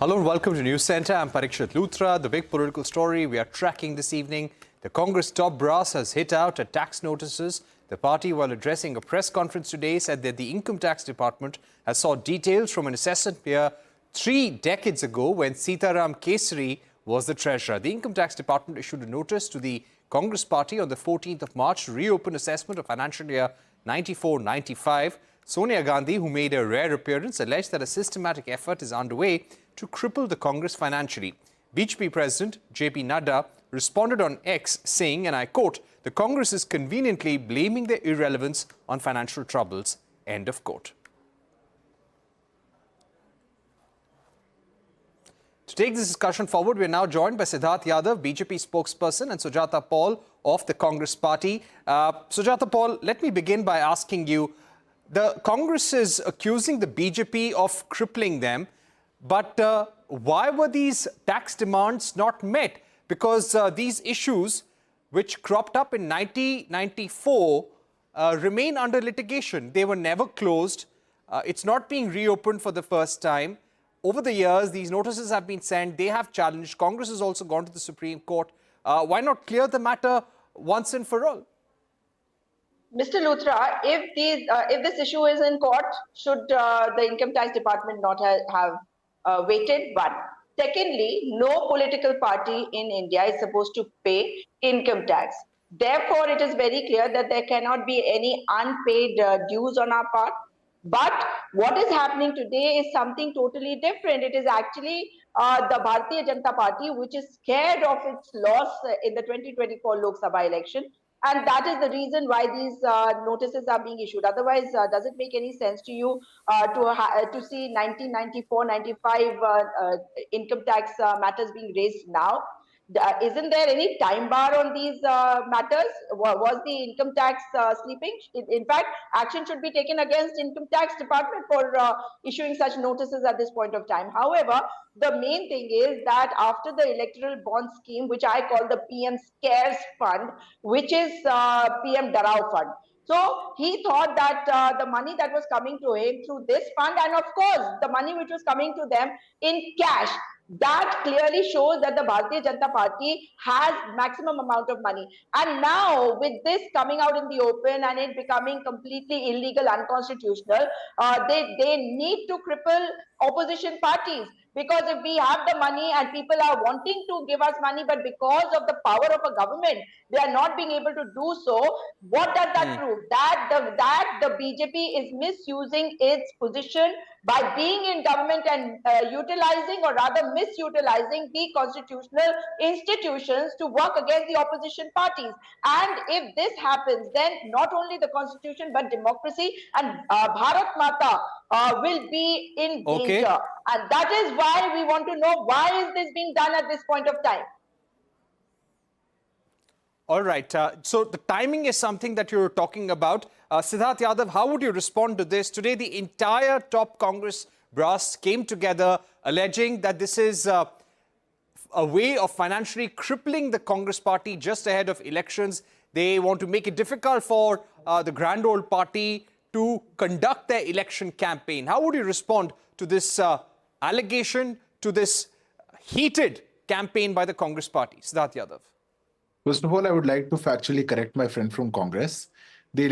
Hello and welcome to News Centre. I'm Parikshit Luthra. The big political story we are tracking this evening. The Congress top brass has hit out at tax notices. The party, while addressing a press conference today, said that the Income Tax Department has sought details from an assessment here 3 decades ago when Sitaram Kesari was the treasurer. The Income Tax Department issued a notice to the Congress party on the 14th of March to reopen assessment of financial year 94-95. Sonia Gandhi, who made a rare appearance, alleged that a systematic effort is underway to cripple the Congress financially. BJP President JP Nadda responded on X saying, and I quote, "The Congress is conveniently blaming their irrelevance on financial troubles." End of quote. To take this discussion forward, we are now joined by Sidharth Yadav, BJP spokesperson, and Sujata Paul of the Congress party. Sujata Paul, let me begin by asking you, the Congress is accusing the BJP of crippling them, but why were these tax demands not met? Because these issues, which cropped up in 1994, remain under litigation. They were never closed. It's not being reopened for the first time. Over the years, these notices have been sent. They have challenged. Congress has also gone to the Supreme Court. Why not clear the matter once and for all? Mr. Luthra, if this issue is in court, should the Income Tax Department not have waited? One. Secondly, no political party in India is supposed to pay income tax. Therefore, it is very clear that there cannot be any unpaid dues on our part. But what is happening today is something totally different. It is actually the Bharatiya Janata Party, which is scared of its loss in the 2024 Lok Sabha election. And that is the reason why these notices are being issued. Otherwise, does it make any sense to you to see 1994-95 income tax matters being raised now? Isn't there any time bar on these matters? Was the income tax sleeping? In fact, action should be taken against Income Tax Department for issuing such notices at this point of time. However, the main thing is that after the electoral bond scheme, which I call the PM Scares Fund, which is PM Darao Fund. So he thought that the money that was coming to him through this fund, and of course, the money which was coming to them in cash, that clearly shows that the Bharatiya Janata Party has maximum amount of money. And now with this coming out in the open and it becoming completely illegal, unconstitutional, they need to cripple opposition parties. Because if we have the money and people are wanting to give us money, but because of the power of a government, they are not being able to do so, what does that prove? That the BJP is misusing its position by being in government and utilizing, or rather misutilizing, the constitutional institutions to work against the opposition parties. And if this happens, then not only the constitution but democracy and Bharat Mata will be in danger. And that is why we want to know, why is this being done at this point of time? All right. So the timing is something that you're talking about. Sidharth Yadav, how would you respond to this? Today, the entire top Congress brass came together alleging that this is a way of financially crippling the Congress party just ahead of elections. They want to make it difficult for the grand old party to conduct their election campaign. How would you respond to this allegation, to this heated campaign by the Congress party? Sidharth Yadav. First of all, I would like to factually correct my friend from Congress. The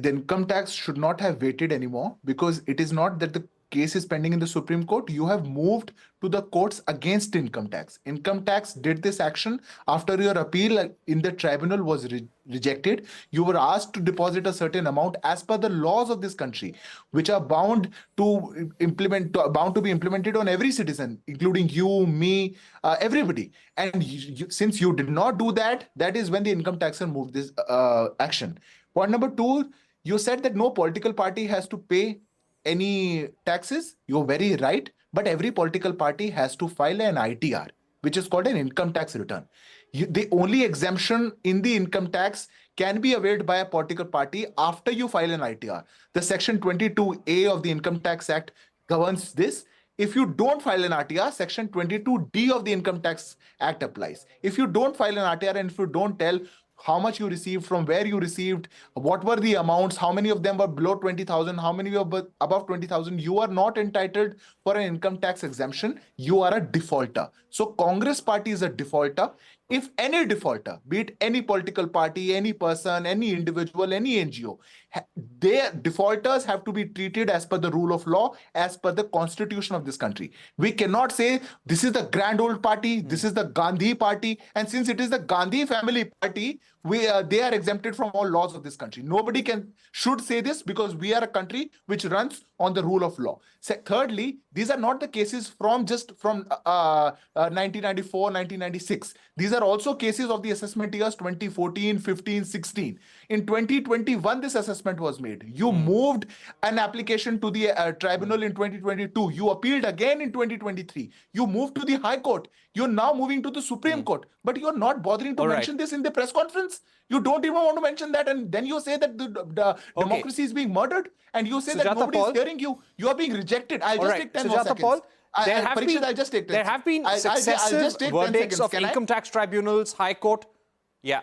income tax should not have waited anymore, because it is not that the case is pending in the Supreme Court. You have moved to the courts against income tax. Income tax did this action after your appeal in the tribunal was rejected. You were asked to deposit a certain amount as per the laws of this country, which are bound to be implemented on every citizen, including you, me, everybody. And since you did not do that, that is when the income taxer moved this action. Point number two, you said that no political party has to pay any taxes. You're very right, but every political party has to file an ITR, which is called an income tax return. The only exemption in the income tax can be availed by a political party after you file an ITR. The section 22A of the Income Tax Act governs this. If you don't file an RTR, section 22D of the Income Tax Act applies. If you don't file an RTR and if you don't tell how much you received, from where you received, what were the amounts, how many of them were below 20,000, how many were above 20,000. You are not entitled for an income tax exemption. You are a defaulter. So Congress party is a defaulter. If any defaulter, be it any political party, any person, any individual, any NGO, their defaulters have to be treated as per the rule of law, as per the constitution of this country. We cannot say this is the grand old party, this is the Gandhi party, and since it is the Gandhi family party, they are exempted from all laws of this country. Nobody should say this, because we are a country which runs on the rule of law. Thirdly, these are not the cases from 1994, 1996. These are also cases of the assessment years 2014, 15, 16. In 2021, this assessment was made. You moved an application to the tribunal in 2022. You appealed again in 2023. You moved to the High Court. You're now moving to the Supreme Court. But you're not bothering to mention this in the press conference. You don't even want to mention that. And then you say that the democracy is being murdered. And you say that nobody is hearing you. You are being rejected. I'll just take 10 more seconds. There have been successive verdicts of income tax tribunals, High Court. Yeah.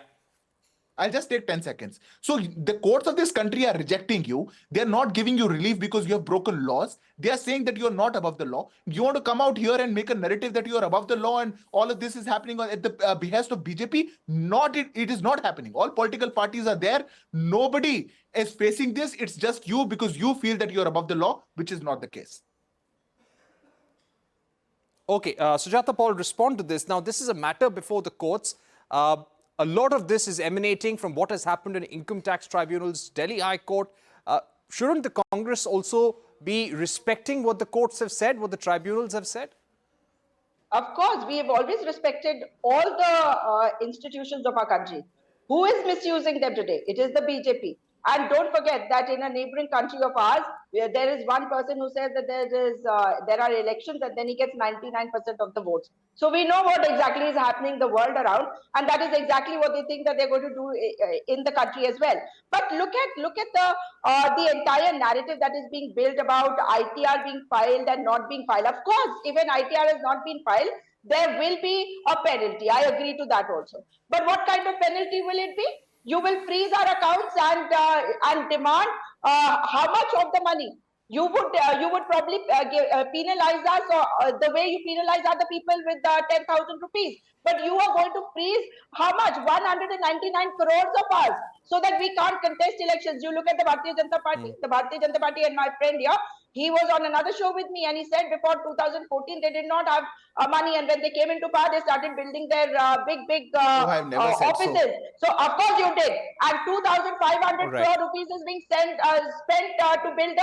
I'll just take 10 seconds. So the courts of this country are rejecting you. They're not giving you relief because you have broken laws. They are saying that you're not above the law. You want to come out here and make a narrative that you're above the law and all of this is happening at the behest of BJP? It is not happening. All political parties are there. Nobody is facing this. It's just you, because you feel that you're above the law, which is not the case. Okay, Sujata Paul, respond to this. Now, this is a matter before the courts. A lot of this is emanating from what has happened in income tax tribunals, Delhi High Court. Shouldn't the Congress also be respecting what the courts have said, what the tribunals have said? Of course, we have always respected all the institutions of our country. Who is misusing them today? It is the BJP. And don't forget that in a neighboring country of ours, there is one person who says that there are elections and then he gets 99% of the votes. So we know what exactly is happening the world around, and that is exactly what they think that they're going to do in the country as well. But look at the entire narrative that is being built about ITR being filed and not being filed. Of course, if an ITR has not been filed, there will be a penalty. I agree to that also. But what kind of penalty will it be? You will freeze our accounts and demand how much of the money? You would probably penalize us the way you penalize other people with 10,000 rupees. But you are going to freeze how much? 199 crores of us, so that we can't contest elections. You look at the Bharatiya Janata Party. The Bharatiya Janata Party, and my friend here, he was on another show with me and he said before 2014 they did not have money, and when they came into power they started building their big offices. So of course you did, and 2,500 crore rupees is being spent to build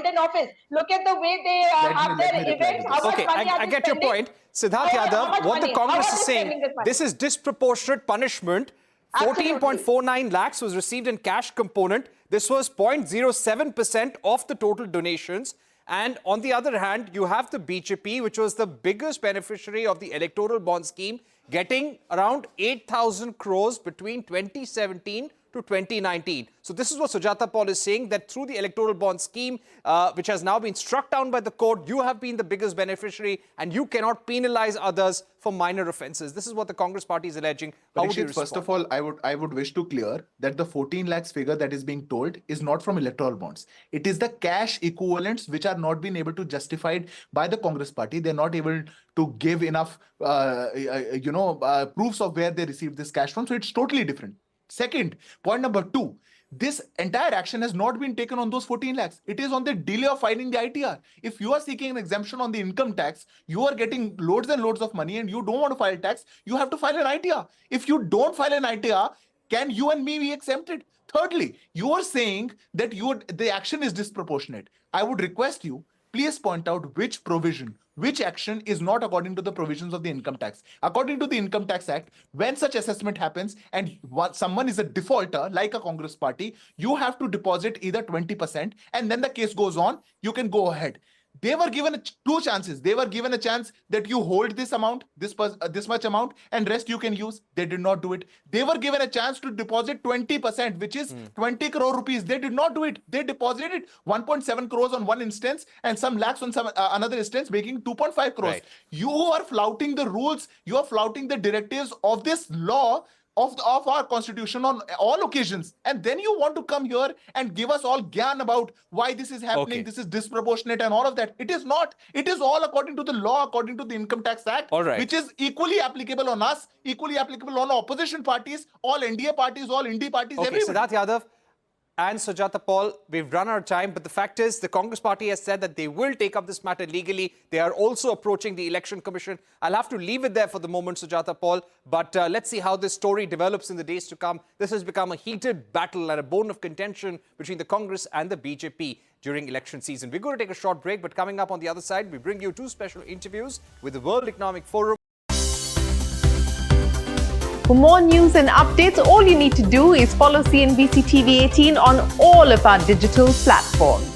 an office. Look at the way they have their events. How much money I get your point. Sidharth Yadav, what the Congress is saying, this is disproportionate punishment. 14.49 lakhs was received in cash component. This was 0.07% of the total donations. And on the other hand, you have the BJP, which was the biggest beneficiary of the electoral bond scheme, getting around 8,000 crores between 2017 to 2019. So this is what Sujata Paul is saying, that through the electoral bond scheme, which has now been struck down by the court, you have been the biggest beneficiary and you cannot penalize others for minor offences. This is what the Congress party is alleging. How would you respond? First of all, I would wish to clear that the 14 lakhs figure that is being told is not from electoral bonds. It is the cash equivalents which are not being able to justified by the Congress party. They're not able to give enough, proofs of where they received this cash from. So it's totally different. Second, point number 2, this entire action has not been taken on those 14 lakhs. It is on the delay of filing the ITR. If you are seeking an exemption on the income tax, you are getting loads and loads of money and you don't want to file tax, you have to file an ITR. If you don't file an ITR, can you and me be exempted? Thirdly, you are saying that the action is disproportionate. I would request you, please point out which provision, which action is not according to the provisions of the Income Tax. According to the Income Tax Act, when such assessment happens and someone is a defaulter, like a Congress party, you have to deposit either 20% and then the case goes on, you can go ahead. They were given two chances. They were given a chance that you hold this amount, this much amount, and rest you can use. They did not do it. They were given a chance to deposit 20%, which is 20 crore rupees. They did not do it. They deposited 1.7 crores on one instance and some lakhs on some another instance, making 2.5 crores. Right. You are flouting the rules. You are flouting the directives of this law, of our constitution on all occasions, and then you want to come here and give us all gyan about why this is happening, this is disproportionate and all of that. It is not. It is all according to the law, according to the Income Tax Act, which is equally applicable on us, equally applicable on opposition parties, all NDA parties, all Indie parties, everybody. Sidharth Yadav and Sujata Paul, we've run out of time, but the fact is the Congress party has said that they will take up this matter legally. They are also approaching the Election Commission. I'll have to leave it there for the moment, Sujata Paul, but let's see how this story develops in the days to come. This has become a heated battle and a bone of contention between the Congress and the BJP during election season. We're going to take a short break, but coming up on the other side, we bring you two special interviews with the World Economic Forum. For more news and updates, all you need to do is follow CNBC-TV18 on all of our digital platforms.